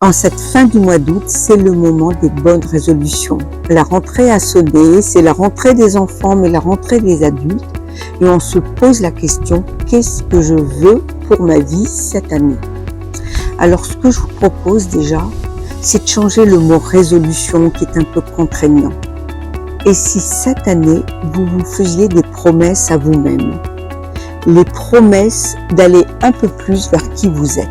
En cette fin du mois d'août, c'est le moment des bonnes résolutions. La rentrée a sonné, c'est la rentrée des enfants, mais la rentrée des adultes. Et on se pose la question, qu'est-ce que je veux pour ma vie cette année? Alors, ce que je vous propose déjà, c'est de changer le mot résolution qui est un peu contraignant. Et si cette année, vous vous faisiez des promesses à vous-même, les promesses d'aller un peu plus vers qui vous êtes.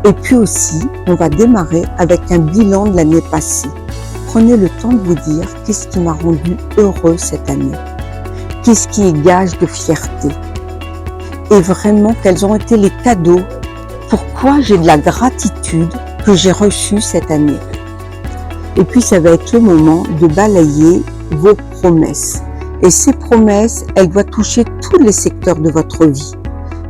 Et puis aussi, on va démarrer avec un bilan de l'année passée. Prenez le temps de vous dire qu'est-ce qui m'a rendu heureux cette année, qu'est-ce qui est gage de fierté, et vraiment quels ont été les cadeaux, pourquoi j'ai de la gratitude que j'ai reçue cette année. Et puis ça va être le moment de balayer vos promesses. Et ces promesses, elles doivent toucher tous les secteurs de votre vie.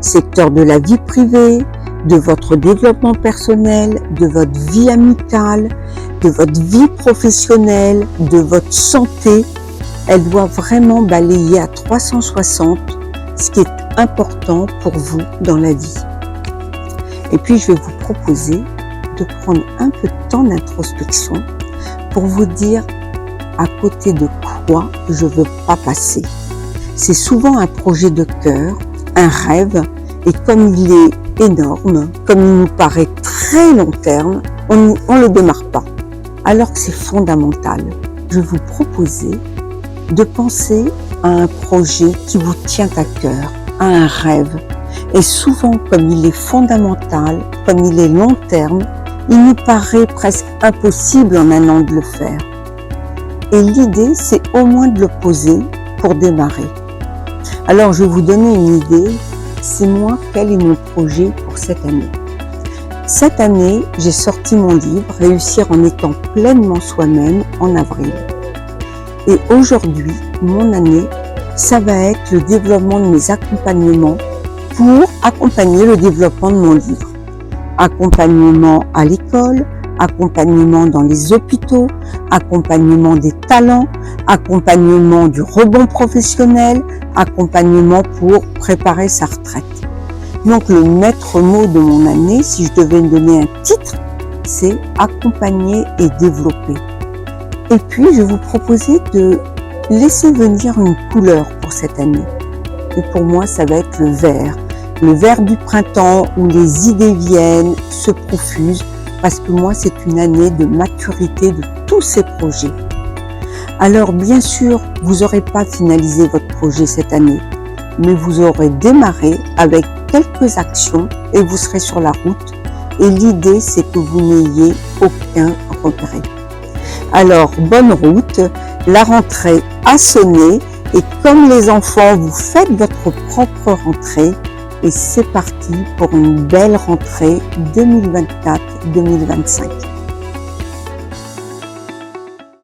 Secteur de la vie privée, de votre développement personnel, de votre vie amicale, de votre vie professionnelle, de votre santé. Elle doit vraiment balayer à 360 ce qui est important pour vous dans la vie. Et puis je vais vous proposer de prendre un peu de temps d'introspection pour vous dire à côté de quoi je ne veux pas passer. C'est souvent un projet de cœur, un rêve, et comme il est énorme, comme il nous paraît très long terme, on ne le démarre pas, alors que c'est fondamental. Je vais vous proposer de penser à un projet qui vous tient à cœur, à un rêve. Et souvent, comme il est fondamental, comme il est long terme, il nous paraît presque impossible en un an de le faire. Et l'idée, c'est au moins de le poser pour démarrer. Alors, je vais vous donner une idée. C'est moi, quel est mon projet pour cette année. Cette année, j'ai sorti mon livre « Réussir en étant pleinement soi-même » en avril. Et aujourd'hui, mon année, ça va être le développement de mes accompagnements pour accompagner le développement de mon livre. Accompagnement à l'école, accompagnement dans les hôpitaux, accompagnement des talents, accompagnement du rebond professionnel, accompagnement pour préparer sa retraite. Donc le maître mot de mon année, si je devais me donner un titre, c'est accompagner et développer. Et puis je vais vous proposer de laisser venir une couleur pour cette année. Et pour moi, ça va être le vert. Le vert du printemps où les idées viennent, se profusent, parce que moi, c'est une année de maturité de tous ces projets. Alors, bien sûr, vous n'aurez pas finalisé votre projet cette année, mais vous aurez démarré avec quelques actions et vous serez sur la route. Et l'idée, c'est que vous n'ayez aucun regret. Alors, bonne route, la rentrée a sonné et comme les enfants, vous faites votre propre rentrée et c'est parti pour une belle rentrée 2024-2025.